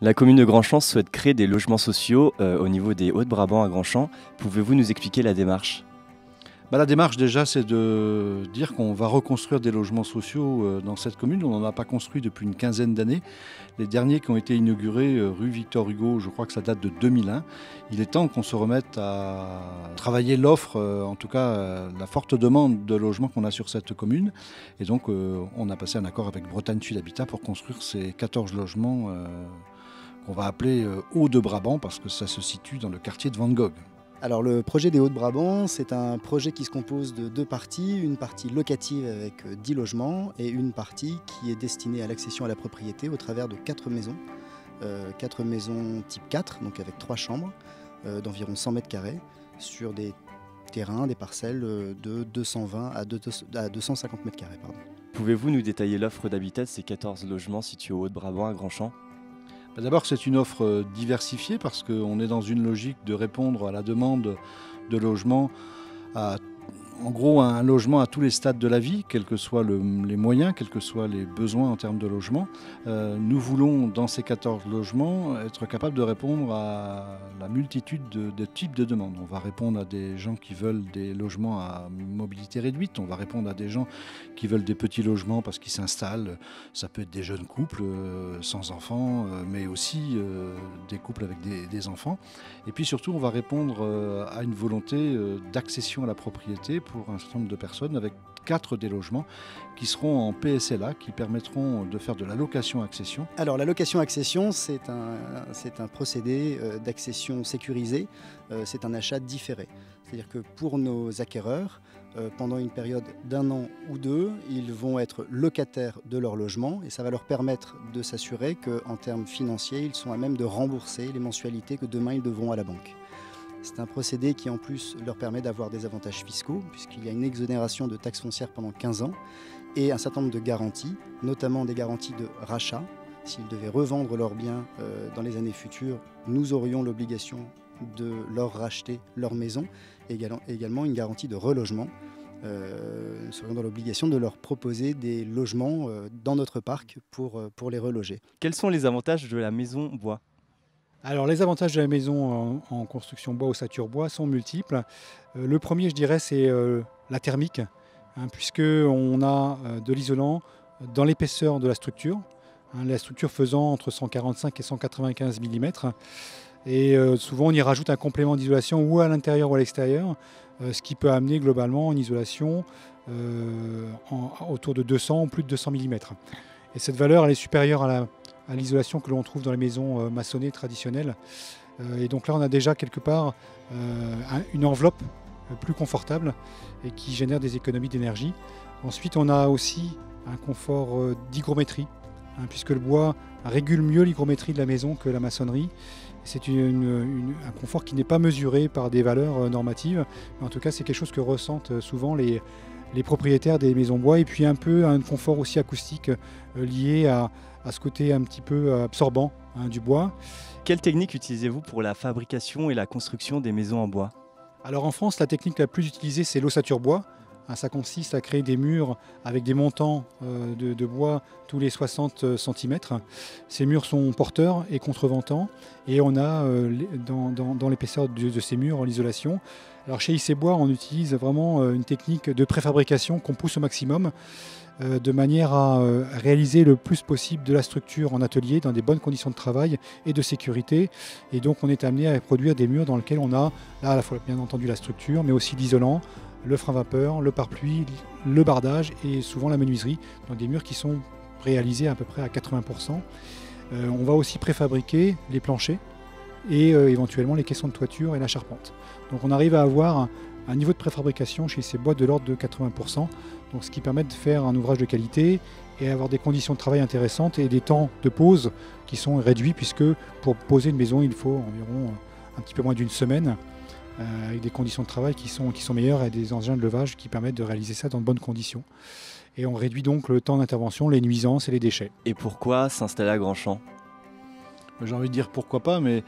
La commune de Grandchamp souhaite créer des logements sociaux au niveau des Hauts-de-Brabant à Grandchamp. Pouvez-vous nous expliquer la démarche? La démarche déjà, c'est de dire qu'on va reconstruire des logements sociaux dans cette commune. On n'en a pas construit depuis une quinzaine d'années. Les derniers qui ont été inaugurés rue Victor Hugo, je crois que ça date de 2001. Il est temps qu'on se remette à travailler l'offre, en tout cas la forte demande de logements qu'on a sur cette commune. Et donc on a passé un accord avec Bretagne Sud Habitat pour construire ces 14 logements qu'on va appeler Hauts-de-Brabant parce que ça se situe dans le quartier de Van Gogh. Alors le projet des Hauts-de-Brabant, c'est un projet qui se compose de deux parties, une partie locative avec 10 logements et une partie qui est destinée à l'accession à la propriété au travers de 4 maisons. 4 maisons type 4, donc avec 3 chambres d'environ 100 mètres carrés sur des terrains, des parcelles de 220 à 250 mètres carrés. Pouvez-vous nous détailler l'offre d'habitat de ces 14 logements situés au Haut-de-Brabant à Grandchamp? D'abord, c'est une offre diversifiée parce qu'on est dans une logique de répondre à la demande de logement, en gros un logement à tous les stades de la vie, quels que soient les moyens, quels que soient les besoins en termes de logement. Nous voulons, dans ces 14 logements, être capables de répondre à la multitude de types de demandes. On va répondre à des gens qui veulent des logements à mobilité réduite, on va répondre à des gens qui veulent des petits logements parce qu'ils s'installent. Ça peut être des jeunes couples sans enfants, mais aussi des couples avec des enfants. Et puis surtout, on va répondre à une volonté d'accession à la propriété pour un certain nombre de personnes avec 4 des logements qui seront en PSLA, qui permettront de faire de la location-accession. Alors la location-accession, c'est un procédé d'accession sécurisé, c'est un achat différé. C'est-à-dire que pour nos acquéreurs, pendant une période d'1 an ou 2, ils vont être locataires de leur logement et ça va leur permettre de s'assurer qu'en termes financiers, ils sont à même de rembourser les mensualités que demain ils devront à la banque. C'est un procédé qui en plus leur permet d'avoir des avantages fiscaux puisqu'il y a une exonération de taxes foncières pendant 15 ans et un certain nombre de garanties, notamment des garanties de rachat. S'ils devaient revendre leurs biens dans les années futures, nous aurions l'obligation de leur racheter leur maison et également une garantie de relogement. Nous serions dans l'obligation de leur proposer des logements dans notre parc pour les reloger. Quels sont les avantages de la maison bois? Alors les avantages de la maison en construction bois ou ossature bois sont multiples. Le premier, je dirais, c'est la thermique, puisqu'on a de l'isolant dans l'épaisseur de la structure, la structure faisant entre 145 et 195 mm. Et souvent on y rajoute un complément d'isolation ou à l'intérieur ou à l'extérieur, ce qui peut amener globalement une isolation autour de 200 ou plus de 200 mm. Et cette valeur elle est supérieure à l'isolation que l'on trouve dans les maisons maçonnées traditionnelles. Et donc là, on a déjà quelque part une enveloppe plus confortable et qui génère des économies d'énergie. Ensuite, on a aussi un confort d'hygrométrie, puisque le bois régule mieux l'hygrométrie de la maison que la maçonnerie. C'est un confort qui n'est pas mesuré par des valeurs normatives, mais en tout cas, c'est quelque chose que ressentent souvent les propriétaires des maisons bois, et puis un peu un confort aussi acoustique lié à ce côté un petit peu absorbant du bois. Quelle technique utilisez-vous pour la fabrication et la construction des maisons en bois? Alors en France, la technique la plus utilisée, c'est l'ossature bois. Ça consiste à créer des murs avec des montants de bois tous les 60 cm. Ces murs sont porteurs et contreventants et on a dans l'épaisseur de ces murs l'isolation. Alors chez IC Bois, on utilise vraiment une technique de préfabrication qu'on pousse au maximum de manière à réaliser le plus possible de la structure en atelier dans des bonnes conditions de travail et de sécurité. Et donc on est amené à produire des murs dans lesquels on a là à la fois bien entendu la structure mais aussi l'isolant, le frein vapeur, le pare-pluie, le bardage et souvent la menuiserie, donc des murs qui sont réalisés à peu près à 80%. On va aussi préfabriquer les planchers et éventuellement les caissons de toiture et la charpente. Donc on arrive à avoir un niveau de préfabrication chez ces bois de l'ordre de 80%, donc ce qui permet de faire un ouvrage de qualité et avoir des conditions de travail intéressantes et des temps de pause qui sont réduits puisque pour poser une maison il faut environ un petit peu moins d'une semaine avec des conditions de travail qui sont meilleures et des engins de levage qui permettent de réaliser ça dans de bonnes conditions. Et on réduit donc le temps d'intervention, les nuisances et les déchets. Et pourquoi s'installer à Grandchamp? J'ai envie de dire pourquoi pas, mais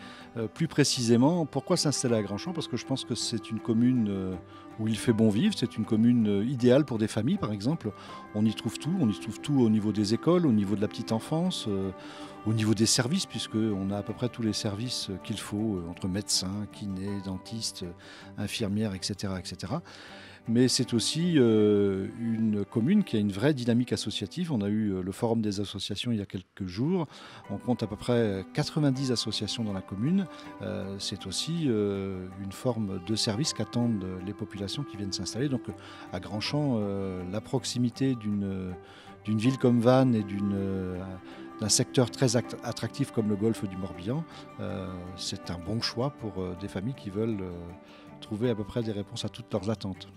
plus précisément, pourquoi s'installer à Grandchamp? Parce que je pense que c'est une commune où il fait bon vivre, c'est une commune idéale pour des familles par exemple. On y trouve tout au niveau des écoles, au niveau de la petite enfance, au niveau des services, puisqu'on a à peu près tous les services qu'il faut, entre médecins, kinés, dentistes, infirmières, etc. etc. Mais c'est aussi une commune qui a une vraie dynamique associative. On a eu le forum des associations il y a quelques jours. On compte à peu près 90 associations dans la commune. C'est aussi une forme de service qu'attendent les populations qui viennent s'installer. Donc à Grandchamp, la proximité d'une ville comme Vannes et d'un secteur très attractif comme le golfe du Morbihan, c'est un bon choix pour des familles qui veulent trouver à peu près des réponses à toutes leurs attentes.